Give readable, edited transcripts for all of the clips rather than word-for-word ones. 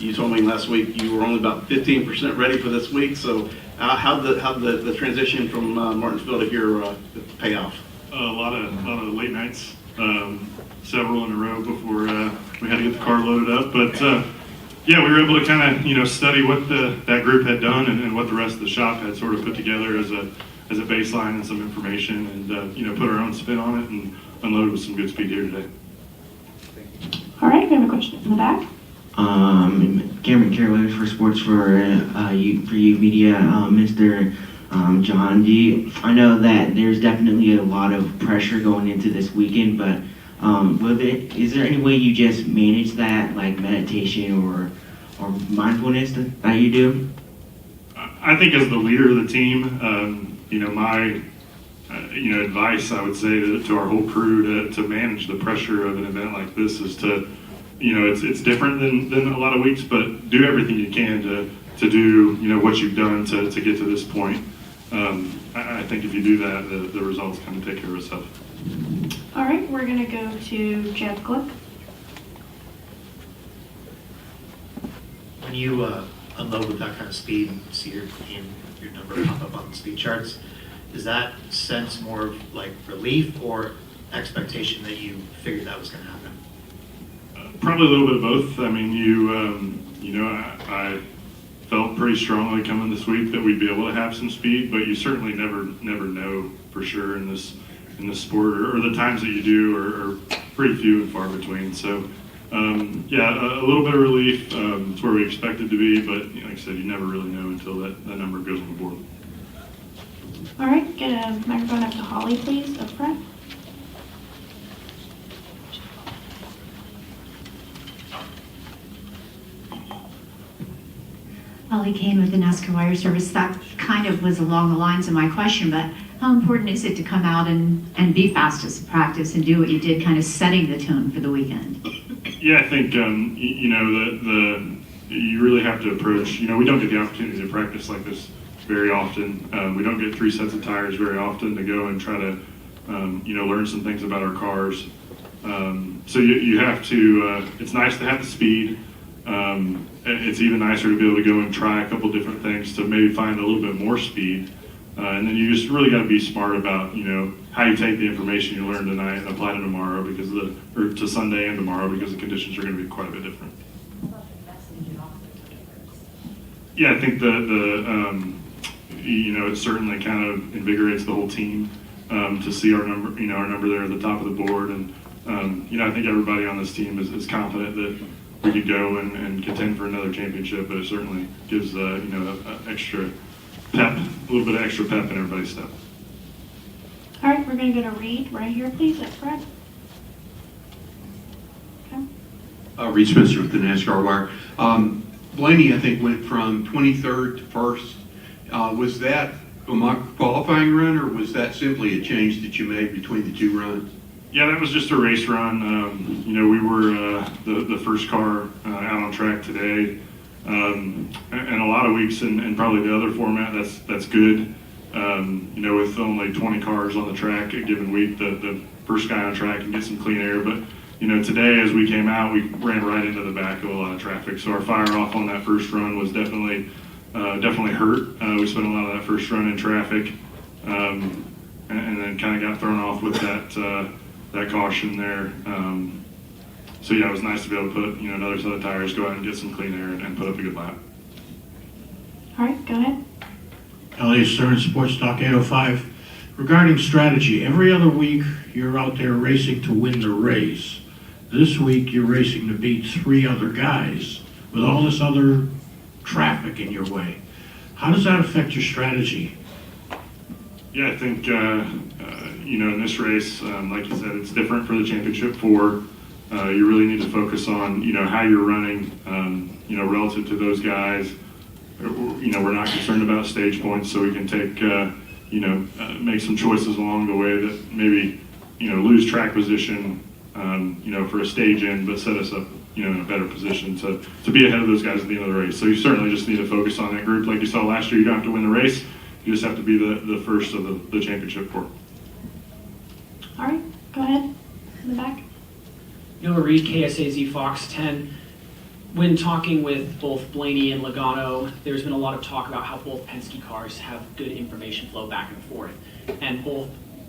You told me last week you were only about 15% ready for this week. So how'd the transition from Martinsville to here pay off? A lot of late nights, several in a row before we had to get the car loaded up. But yeah, we were able to kind of study what that group had done and what the rest of the shop had sort of put together as a baseline and some information, and put our own spin on it and unload with some good speed here today. All right, we have a question in the back. Cameron Carolina for Sports for you media, Mr. John D. I know that there's definitely a lot of pressure going into this weekend, but is there any way you just manage that, like meditation or mindfulness that you do? I think as the leader of the team, my advice I would say to our whole crew to manage the pressure of an event like this is to, it's different than a lot of weeks, but do everything you can to do what you've done to get to this point. I think if you do that, the results kind of take care of itself. All right, we're going to go to Jeff Glick. When you unload with that kind of speed and see your number pop up on the speed charts, does that sense more of like relief or expectation that you figured that was going to happen? Probably a little bit of both. I mean, I felt pretty strongly coming this week that we'd be able to have some speed, but you certainly never know for sure in this sport, or the times that you do are pretty few and far between. So yeah, a little bit of relief. It's where we expect it to be, but like I said, you never really know until that number goes on the board. All right, get a microphone up to Holly, please, up front. Holly came with the NASCAR Wire Service. That kind of was along the lines of my question, but how important is it to come out and be fastest practice and do what you did, kind of setting the tone for the weekend? Yeah, I think you really have to approach. We don't get the opportunity to practice like this very often. We don't get 3 sets of tires very often to go and try to learn some things about our cars. So you have to. It's nice to have the speed. It's even nicer to be able to go and try a couple different things to maybe find a little bit more speed. And then you just really got to be smart about, how you take the information you learned tonight and apply it tomorrow or to Sunday and tomorrow, because the conditions are going to be quite a bit different. Yeah, I think it certainly kind of invigorates the whole team to see our number there at the top of the board, and I think everybody on this team is confident that we could go and contend for another championship, but it certainly gives extra pep, a little bit of extra pep in everybody's step. All right, we're going to go to Reed right here, please, up front. Okay. Reed Spencer with the NASCAR Wire. Blaney, I think, went from 23rd to 1st. Was that a mock qualifying run, or was that simply a change that you made between the 2 runs? Yeah, that was just a race run. We were the first car out on track today. And a lot of weeks, and probably the other format, that's good. With only 20 cars on the track a given week, the first guy on track can get some clean air. But today as we came out, we ran right into the back of a lot of traffic. So our fire off on that first run was definitely hurt. We spent a lot of that first run in traffic, and then kind of got thrown off with that caution there. So yeah, it was nice to be able to put another set of tires, go out and get some clean air, and put up a good lap. All right, go ahead. Elliot Stern, Sports Talk 805. Regarding strategy, every other week you're out there racing to win the race. This week you're racing to beat 3 other guys with all this other traffic in your way. How does that affect your strategy? Yeah, I think in this race, like you said, it's different for the championship 4. You really need to focus on how you're running, relative to those guys. We're not concerned about stage points, so we can take make some choices along the way that maybe lose track position for a stage end, but set us up in a better position to be ahead of those guys at the end of the race. So you certainly just need to focus on that group. Like you saw last year, you don't have to win the race. You just have to be the first of the championship 4. All right, go ahead, in the back. Noah Reed, KSAZ Fox 10. when talking with both Blaney and Logano, there's been a lot of talk about how both Penske cars have good information flow back and forth. And both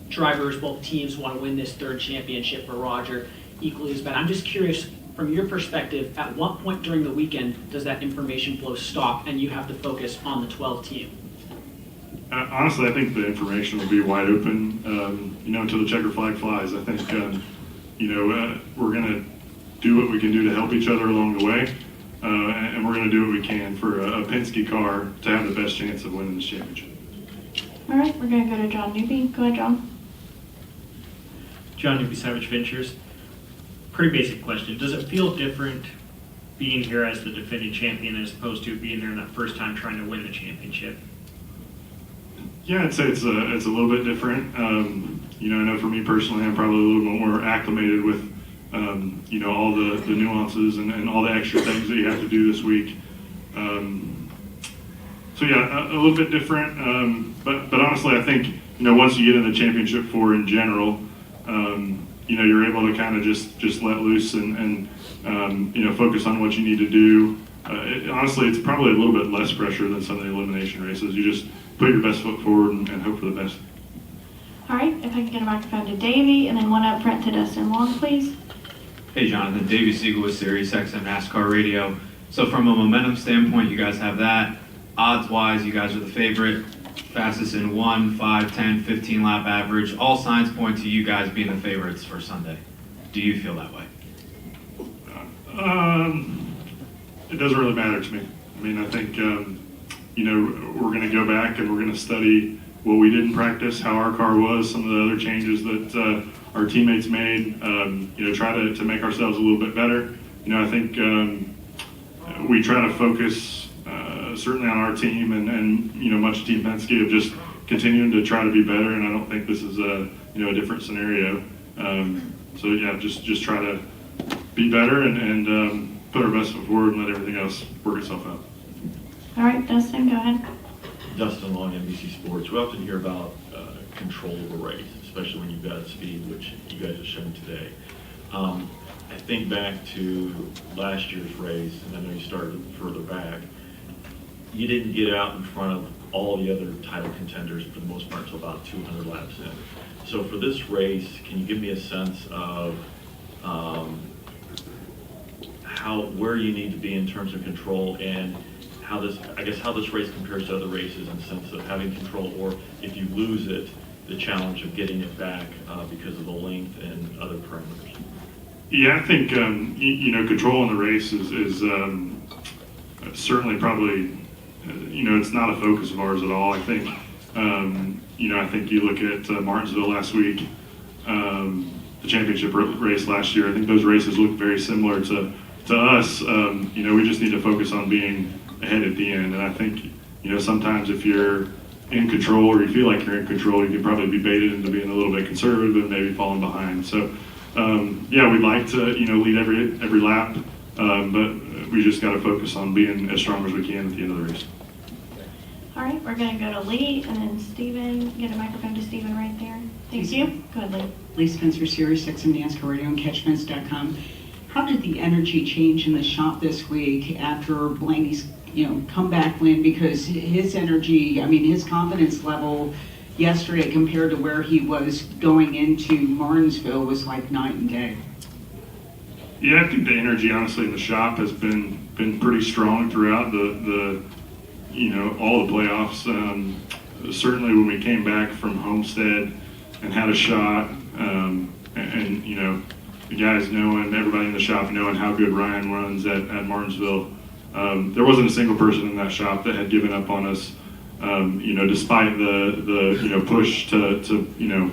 drivers, both teams want to win this third championship for Roger equally as bad. I'm just curious, from your perspective, at what point during the weekend does that information flow stop and you have to focus on the 12 team? Honestly, I think the information will be wide open, until the checker flag flies. I think, we're going to do what we can do to help each other along the way, and we're going to do what we can for a Penske car to have the best chance of winning this championship. All right, we're going to go to John Newby. Go ahead, John. John Newby, Savage Ventures. Pretty basic question. Does it feel different being here as the defending champion as opposed to being there in that first time trying to win the championship? Yeah, I'd say it's a little bit different. I know for me personally, I'm probably a little bit more acclimated with, all the nuances and all the extra things that you have to do this week. So yeah, a little bit different. But honestly, I think, once you get in the championship four in general, you're able to kind of just let loose and focus on what you need to do. Honestly, it's probably a little bit less pressure than some of the elimination races. You just put your best foot forward and hope for the best. All right, if I can get a microphone to Davey, and then one up front to Dustin Long, please. Hey Jonathan, Davey Siegel with Sirius XM NASCAR Radio. So from a momentum standpoint, you guys have that. Odds-wise, you guys are the favorite. Fastest in 1, 5, 10, 15 lap average. All signs point to you guys being the favorites for Sunday. Do you feel that way? It doesn't really matter to me. I mean, I think, we're going to go back and we're going to study what we did in practice, how our car was, some of the other changes that our teammates made, try to make ourselves a little bit better. I think we try to focus certainly on our team and much of Team Penske of just continuing to try to be better, and I don't think this is a different scenario. So yeah, just try to be better and put our best foot forward and let everything else work itself out. All right, Dustin, go ahead. Dustin Long, NBC Sports. We often hear about control of a race, especially when you've got speed, which you guys have shown today. I think back to last year's race, and I know you started further back. You didn't get out in front of all the other title contenders for the most part until about 200 laps in. So for this race, can you give me a sense of where you need to be in terms of control and how this race compares to other races in the sense of having control, or if you lose it, the challenge of getting it back because of the length and other parameters? Yeah, I think control in the race is certainly probably it's not a focus of ours at all. I think I think you look at Martinsville last week, the championship race last year. I think those races look very similar to us. We just need to focus on being ahead at the end, and I think sometimes if you're in control or you feel like you're in control, you can probably be baited into being a little bit conservative and maybe falling behind. So we'd like to lead every lap, but we just got to focus on being as strong as we can at the end of the race. All right, we're going to go to Lee, and then Steven. Get a microphone to Steven right there. Thank you. Go ahead, Lee. Lee Spencer, Sirius XM NASCAR Radio and CatchFence.com. How did the energy change in the shop this week after Blaney's comeback win? Because his energy, his confidence level yesterday compared to where he was going into Martinsville was like night and day. Yeah, I think the energy honestly in the shop has been pretty strong throughout the all the playoffs. Certainly when we came back from Homestead and had a shot, and the guys knowing, everybody in the shop knowing how good Ryan runs at Martinsville, there wasn't a single person in that shop that had given up on us. Despite the push to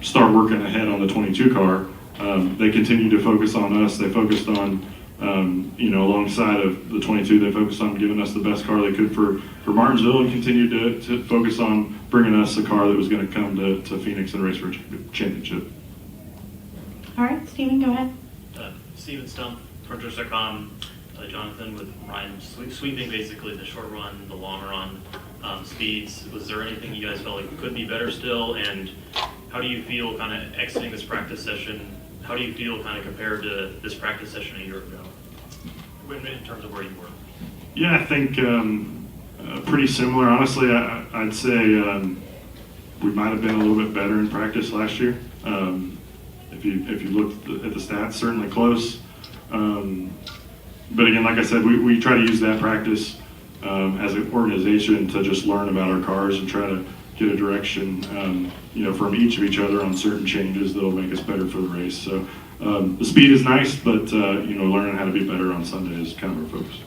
start working ahead on the 22 car, they continued to focus on us. They focused on alongside of the 22, they focused on giving us the best car they could for Martinsville, and continued to focus on bringing us a car that was going to come to Phoenix and race for a championship. All right, Steven, go ahead. Steven Stump, Printers.com. Jonathan, with Ryan sweeping basically the short run, the long run speeds, was there anything you guys felt like could be better still? And how do you feel kind of exiting this practice session? How do you feel kind of compared to this practice session a year ago? in terms of where you were? Yeah, I think pretty similar. Honestly, I'd say we might have been a little bit better in practice last year. If you looked at the stats, certainly close. But again, like I said, we try to use that practice as an organization to just learn about our cars and try to get a direction, from each of each other on certain changes that'll make us better for the race. So the speed is nice, but learning how to be better on Sunday is kind of our focus.